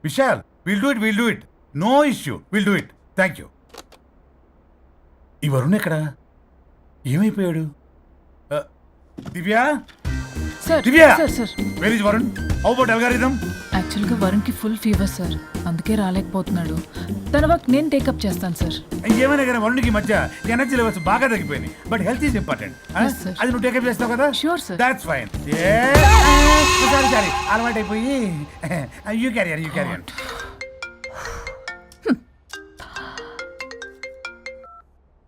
Vishal, will do it. No issue, will do it. Thank you. ఈ వరుణ్ ఎక్కడ? ఏమైపోయాడు? Divya, sir Divya, sir sir where is Varun? How about algorithm? యాక్చువల్గా వరుణ్కి full fever sir, అందుకే రాలేకపోతున్నాడు. తన వర్క్ నేను టేకప్ చేస్తాను సార్. ఏమైనా కానీ వరుణ్కి మధ్య ఎనర్జీ లెవెల్స్ బాగా తగ్గిపోయినాయి. But health is important. Yes, sir. అది నువ్వు టేకప్ చేస్తావు కదా? Sure, sir. That's fine. Sorry, అలవాటు అయిపోయి. You career.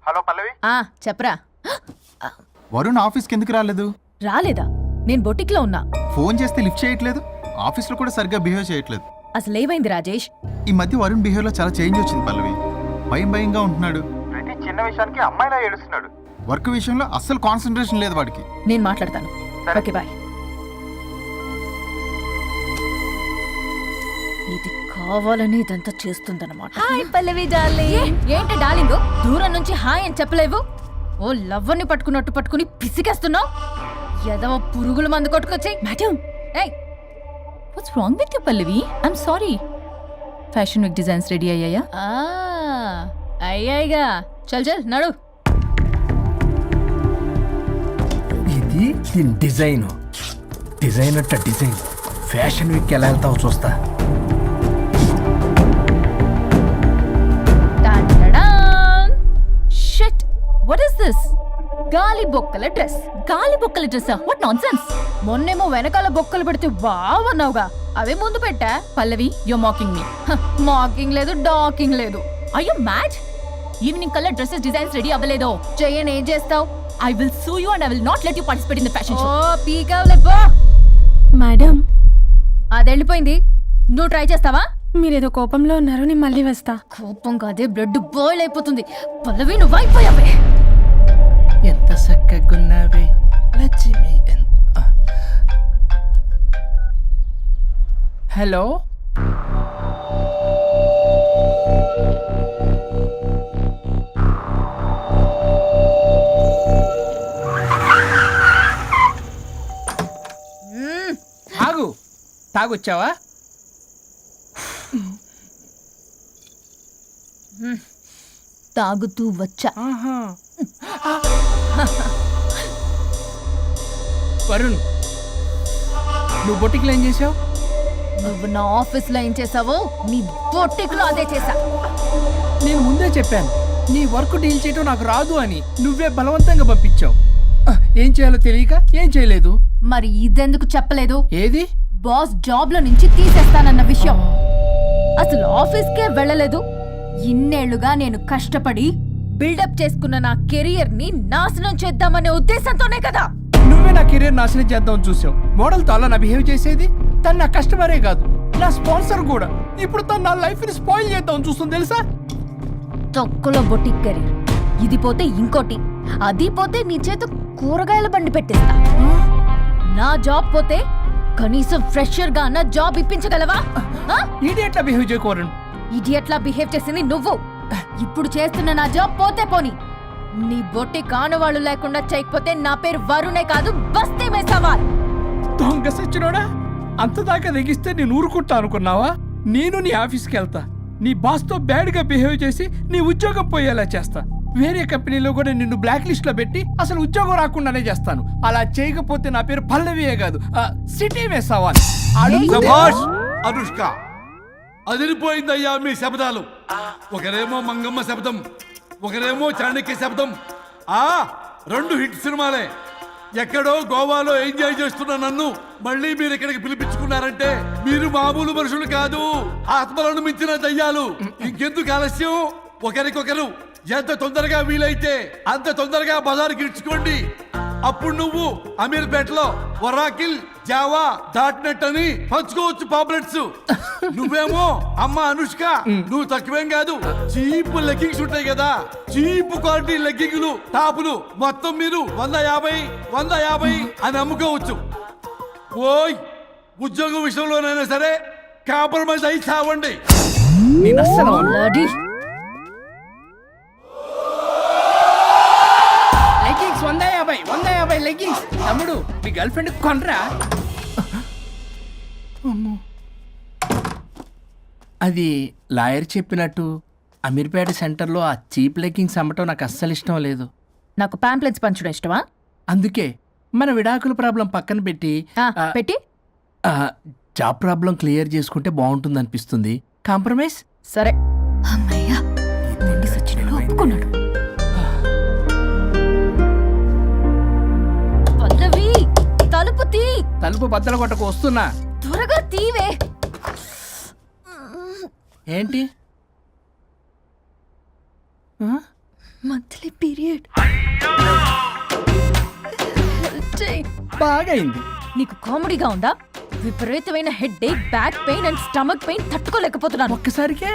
హలో పల్లవి. చెప్పరా. వరుణ్ ఆఫీస్కి ఎందుకు రాలేదు? రాలేదా? నేను బొటిక్లో ఉన్నా. ఫోన్ చేస్తే లిఫ్ట్ చేయట్లేదు, ఆఫీస్లో కూడా సరిగ్గా బిహేవ్ చేయట్లేదు. అసలు ఏమైంది రాజేష్? ఈ మధ్య వరుణ్ బిహేవ్లో చాలా చేంజ్ వచ్చింది పల్లవి. భయంగా ఉంటున్నాడు. ప్రతి చిన్న విషయానికి అమ్మాయిలా ఏడుస్తున్నాడు. వర్క్ విషయంలో అస్సలు కాన్సన్ట్రేషన్ లేదు వాడికి. నేను మాట్లాడతాను. Okay bye. ఇది కావాలని ఇదంతా చేస్తుందన్నమాట. Hi Pallavi darling. ఏంటి డార్లింగ్, దూరం నుంచి హాయ్ అని చెప్పలేవు? ఓ లవ్వర్ని పట్టుకుని పిసికేస్తున్నావు. ఎదవ పురుగుల మందు కొట్టుకొచ్చాయి. Madam, what's wrong with you Pallavi? I'm sorry. Fashion week designs ready అయ్యాయా? అయ్యాయిగా. చల్ నడు. ఇది దీని డిజైన్ అట్ట డిజైన్. ఫ్యాషన్ వీక్ ఎలా వెళ్తావు చూస్తా. Shit, what is this? గాలి బొక్కల డ్రెస్. గాలి బొక్కల డ్రెస్సా? What nonsense. మొన్నేమో వెనకాల బొక్కలు పెడితే బాగున్నావుగా, అవే ముందు పెట్టా. Pallavi, you mocking me. Mocking లేదు, డాకింగ్ లేదు. Are you mad? ఈవినింగ్ కల్లా డ్రెస్సెస్ డిజైన్స్ రెడీ అవ్వలేదో? చెయ్యని ఏం చేస్తావు? I will sue you and I will not let you participate in the fashion show. ఓ పీకావులే పో. మేడం, అది వెళ్ళిపోయింది. నువ్వు ట్రై చేస్తావా? మీరేదో కోపంలో ఉన్నారు, నేను మళ్ళీ వస్తా. కోపం కాదే, బ్లడ్ బాయిల్ అయిపోతుంది. పల్లవి నువ్వు అయిపోయావే. ఎంత చక్కగున్నావే లక్ష్మి. హలో, తాగొచ్చావా? తాగుతూ వచ్చా. వరుణ్, నువ్వు బొటిక్లో ఏం చేసావు? నువ్వు నా ఆఫీస్ లో ఏం చేసావో నీ బొట్టిక్ లో అదే చేసా. నేను ముందే చెప్పాను నీ వర్క్ డీల్ చేయటం నాకు రాదు అని. నువ్వే బలవంతంగా పంపించావు. ఏం చేయాలో తెలియక ఏం చేయలేదు. మరి ఇదెందుకు చెప్పలేదు? ఏది? బాస్ జాబ్ లో నుంచి తీసేస్తానన్న విషయం. అసలు ఆఫీస్కే వెళ్ళలేదు. ఇన్నేళ్లుగా నేను కష్టపడి బిల్డప్ చేసుకున్న నా కెరియర్ ని నాశనం చేద్దామనే ఉద్దేశంతోనే కదా. నువ్వే నా కెరీర్ నాశనం చేద్దామని చూసావు. మోడల్తో అలా నా బిహేవ్ చేసేది. తను నా కస్టమరే కాదు, నా స్పాన్సర్ కూడా. ఇప్పుడు తను నా లైఫ్ ని స్పాయిల్ చేద్దామని చూస్తుంది తెలుసా? తొక్కులో బొటిక్ కెరీర్. ఇది పోతే ఇంకోటి, అది పోతే నీ చేత కూరగాయల బండి పెట్టిస్తా. నా జాబ్ పోతే కనీసం ఫ్రెషర్ గా అన్న జాబ్ ఇప్పించగలవా? ఇడియట్లా బిహేవ్ చేయకూడదు. ఇడియట్లా బిహేవ్ చేసింది నువ్వు. ఇప్పుడు చేస్తున్న నా జాబ్ పోతే పోని, నీ బొట్టి కానువాళ్ళు లేకుండా చేయకపోతే నా పేరు వరుణే కాదు, బస్తీ మే సవాల్. దొంగ సచ్చినోడా, అంతదాకా తెగిస్తే నేను ఊరుకుంటా అనుకున్నావా? నేను నీ ఆఫీస్కి వెళ్తా, నీ బాస్తో బ్యాడ్గా బిహేవ్ చేసి నీ ఉద్యోగం పోయేలా చేస్తా. వేరే కంపెనీలో కూడా నిన్ను బ్లాక్ లిస్ట్ లో పెట్టి అసలు ఉద్యోగం రాకుండానే చేస్తాను. అలా చేయకపోతే నా పేరు పల్లవియే కాదు, సిటీ మే సవాల్. అనుష్క, అదిరిపోయిందయ్యా మీ శబ్దాలు. ఒకరేమో మంగమ్మ శబ్దం, ఒకరేమో చాణక్య శబ్దం. రెండు హిట్ సినిమాలే. ఎక్కడో గోవాలో ఎంజాయ్ చేస్తున్న నన్ను మళ్ళీ మీరు ఇక్కడికి పిలిపించుకున్నారంటే మీరు మామూలు మనుషులు కాదు, ఆత్మలను మించిన దయ్యాలు. ఇంకెందుకు ఆలస్యం? ఒకరికొకరు ఎంత తొందరగా వీలైతే అంత తొందరగా బజార్కి ఇడ్చుకోండి. అప్పుడు నువ్వు అమీర్పేటలో వరాకిల్, జావా, డాట్ అని పంచుకోవచ్చు పాంప్లెట్స్. నువ్వేమో అమ్మ అనుష్క, నువ్వు తక్కువేం కాదు. చీప్ లెగ్గింగ్స్ ఉంటాయి కదా, చీప్ క్వాలిటీ లెగ్గింగ్లు, టాపులు మొత్తం మీరు 150 అని అమ్ముకోవచ్చు. ఓయ్, ఉద్యోగం విషయంలోనైనా సరే కాంప్రమైజ్ అయి చావండి. నేను అస్సలు లెగ్గింగ్స్ 150 లెగ్గింగ్స్. తమ్ముడు, మీ గర్ల్ ఫ్రెండ్ కొనరా? అది లాయర్ చెప్పినట్టు అమీర్పేట సెంటర్లో ఆ చీప్ లెగ్గింగ్స్ అమ్మటం నాకు అస్సలు ఇష్టం లేదు. నాకు పాంప్లెట్స్ పంచడం ఇష్టమా? అందుకే మన విడాకుల ప్రాబ్లం పక్కన పెట్టి పెట్టి జాబ్ ప్రాబ్లం క్లియర్ చేసుకుంటే బాగుంటుంది అనిపిస్తుంది. కాంప్రమైజ్? సరే. అమ్మయ్యా, బండి సచ్చినోడు ఒప్పుకున్నాడు. పల్లవి, తలుపు తీ. తలుపు బద్దలు కొట్టకు, వస్తున్నా. త్వరగా తీవే. ఏంటి? Monthly period. బాగైంది. నీకు కామెడీగా ఉందా? విపరీతమైన headache, back pain and stomach pain తట్టుకోలేకపోతున్నాను. ఒక్కసారికే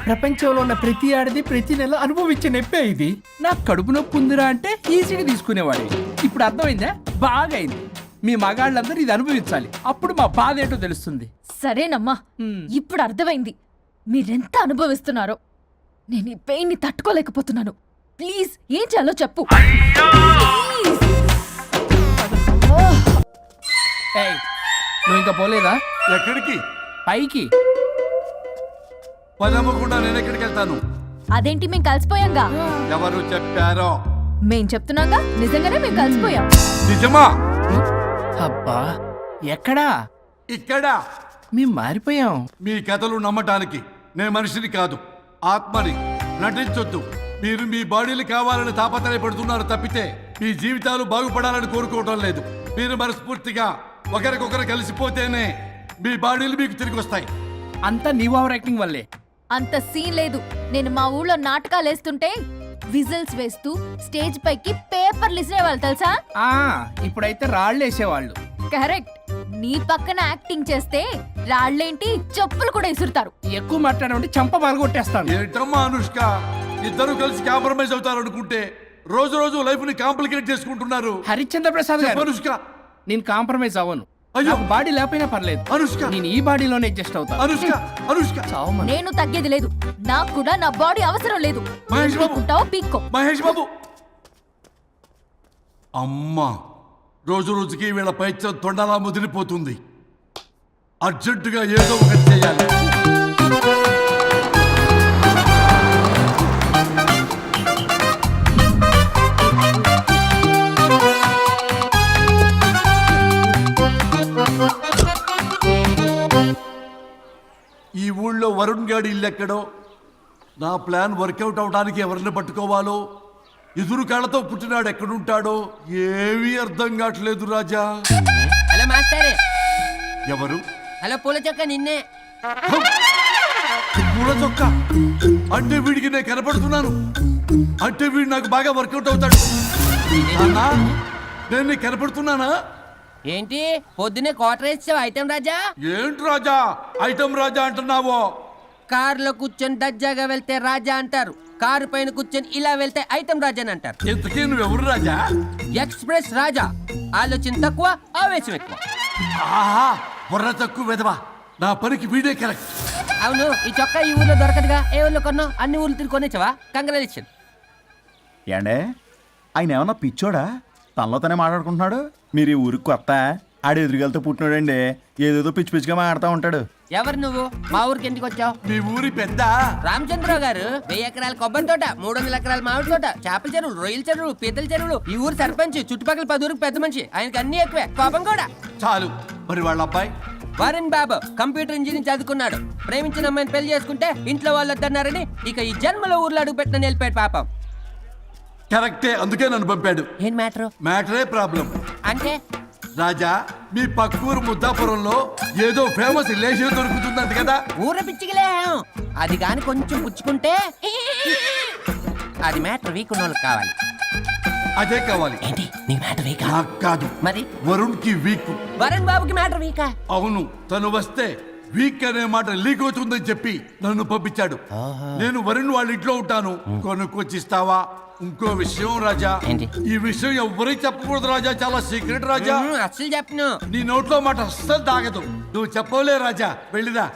ప్రపంచంలో ఉన్న ప్రతి ఆడది ప్రతి నెల అనుభవించే నొప్పే ఇది. నాకు కడుపు నొప్పి ఉందిరా అంటే ఈజీగా తీసుకునేవాడి. ఇప్పుడు అర్థమైందా? బాగైంది. మీ మగాళ్ళందరూ ఇది అనుభవించాలి, అప్పుడు మా బాధ ఏంటో తెలుస్తుంది. సరేనమ్మా, ఇప్పుడు అర్థమైంది మీరెంత అనుభవిస్తున్నారో. నేను ఈ పెయిన్ ని తట్టుకోలేకపోతున్నాను. ప్లీజ్ ఏం చేయాలో చెప్పు. ప్లీజ్. ఏయ్, నువ్వు ఇంకా పోలేదా? ఎక్కడికి? పైకి. పని అమ్మకుండా నేను ఎక్కడికి వెళ్తాను? అదేంటి, మేం కలిసిపోయాంగా. ఎవరు చెప్పారో? మేం చెప్తున్నాగా, నిజంగానే మేం కలిసిపోయాం. నిజమా? అబ్బా, ఎక్కడా? ఇక్కడ. మేము మారిపోయాం. మీ కథలు నమ్మటానికి నేను మనిషిని కాదు, ఆత్మని. నటించొద్దు. మీరు మీ బాడీలు కావాలని తాపత్రయపడుతున్నారు తప్పితే మీ జీవితాలు బాగుపడాలని కోరుకోవడం లేదు. మీరు మనస్ఫూర్తిగా ఒకరికొకరు కలిసిపోతేనే మీ బాడీలు మీకు తిరిగి వస్తాయి. అంతా నీ ఓవర్ యాక్టింగ్ వల్లే. అంత సీన్ లేదు. నేను మా ఊళ్ళో నాటకాలు వేస్తుంటే విజిల్స్ వేస్తూ స్టేజ్ పైకి పేపర్లు ఇసిరేవాళ్ళు తెలుసా? ఇప్పుడైతే రాళ్ళు వేసేవాళ్ళు. కరెక్ట్. నీ పక్కన యాక్టింగ్ చేస్తే రాళ్ళేంటి, చెప్పులు కూడా ఇసురుతారు. ఎక్కువ మాట్లాడే చంప పగలగొట్టేస్తాను. ఏంటమ్మా అనుష్క, ఇద్దరు కలిసి కాంప్రమైజ్ అవుతారు అనుకుంటే రోజు రోజు లైఫ్ ని కాంప్లికేట్ చేసుకుంటున్నారు. హరిశ్చంద్ర ప్రసాద్ గారు, అనుష్క, నేను కాంప్రమైజ్ అవ్వను. అయ్యో. నాకు బాడీ లేకపోయినా పర్లేదు. అనుష్క, నేను ఈ బాడీలోనే అడ్జస్ట్ అవుతాను. అనుష్క, అనుష్క. చావమను. నేను తగ్గేది లేదు. నాకు కూడా నా బాడీ అవసరం లేదు. మహేష్ బాబు. పీక్కుంటావా పీక్కో. మహేష్ బాబు. అమ్మా, రోజు రోజుకి వీళ్ళ పైత్యం తొండలా ముదిరిపోతుంది. అర్జెంటుగా ఏదో ఒకటి చేయాలి. ఈ ఊళ్ళో వరుణ్ గాడి ఇల్లు ఎక్కడో, నా ప్లాన్ వర్కౌట్ అవడానికి ఎవరిని పట్టుకోవాలో, ఎదురు కాళ్ళతో పుట్టినాడు ఎక్కడుంటాడో ఏమీ అర్థం కావట్లేదు రాజా. Hello master. ఎవరు? హలో పూల చొక్క నిన్నే. పూల చొక్క అంటే వీడికి నేను కనపడుతున్నాను. అంటే వీడు నాకు బాగా వర్కౌట్ అవుతాడు. అన్నా, నేను నీకు కనపడుతున్నానా? ఏంటి పొద్దునే క్వార్టర్ ఇచ్చావు ఐటెం రాజా? ఏంటి రాజా ఐటమ్ రాజా అంటున్నావో? కారులో కూర్చొని దజ్జాగా వెళ్తే రాజా అంటారు, కారు పైన కూర్చొని ఇలా వెళ్తే ఐటెం రాజా అని అంటారు. ఇంతకీ నువ్వెవరు రాజా? ఎక్స్ప్రెస్ రాజా. ఆలోచన తక్కువ, ఆవేశం ఎక్కువ. ఆహా, బుర్ర తక్కువ వెదవా. నా పనికి వీడే కరెక్ట్. అవును, ఈ చొక్కా ఈ ఊర్లో దొరకదుగా. ఏ ఊర్లో కొన్నావు? అన్ని ఊర్లు తిరిగి కొనేచ్చావా? కంగ్రాచులేషన్. ఏండే, ఆయన ఏమన్నా పిచ్చోడా? తనలో తనే మాట్లాడుకుంటున్నాడు. మీరు ఈ ఊరికి కొత్త, ఆడు ఎదురుగలతో పుట్టినాడండి. ఏదేదో పిచ్చి పిచ్చిగా మాట్లాడుతూ ఉంటాడు. ఎవరు నువ్వు? మా ఊరికి ఎందుకు వచ్చావు? మీ ఊరి పెద్ద రామచంద్రరావు గారు 1000 ఎకరాల కొబ్బరి తోట, 300 ఎకరాల మామిడి తోట, చేపల చెరువులు, రొయ్యల చెరువులు, పీతల చెరువులు. ఈ ఊరు సర్పంచ్, చుట్టుపక్కల 10 ఊరికి పెద్ద మనిషి. ఆయనకి అన్ని ఎక్కువే, కోపం కూడా. చాలు. మరి వాళ్ళ అబ్బాయి? వరుణ్ బాబు కంప్యూటర్ ఇంజనీరింగ్ చదువుకున్నాడు. ప్రేమించిన అమ్మాయిని పెళ్లి చేసుకుంటే ఇంట్లో వాళ్ళు వద్దన్నారని ఇక ఈ జన్మలో ఊర్లో అడుగు పెట్టిన నిలిపాడు పాపం. కరెక్టే, అందుకే నన్ను పంపాడు. ఏం మ్యాటర్? మ్యాటరే ప్రాబ్లం. అంటే రాజా, మీ పక్కూరు ముద్దాపురంలో ఏదో ఫేమస్ రిలేషన్ దొరుకుతుందంట కదా? ఊర పిచ్చికిలే. అది కాని కొంచెం పుచ్చుకుంటే అది మ్యాటర్ వీక్ ఉన్న వాళ్ళకి కావాలి. అదే కావాలి. ఏంటి నీ మ్యాటర్ వీకా? నాకు కాదు, మరి వరుణ్ కి వీక్. వరుణ్ బాబుకి మ్యాటర్ వీకా? అవును, తను వస్తే వీక్ అనే మాట లీక్ అవుతుందని చెప్పి నన్ను పంపించాడు. నేను వరుణ్ వాళ్ళ ఇంట్లో ఉంటాను, కొనుక్కొచ్చిస్తావా? ఇంకో విషయం రాజా, ఏంటి? ఈ విషయం ఎవరికి చెప్పకూడదు రాజా, చాలా సీక్రెట్ రాజా. అస్సలు చెప్పను. నీ నోట్లో మాట అస్సలు తాగదు. నువ్వు చెప్పవలే రాజా, వెళ్ళిరా.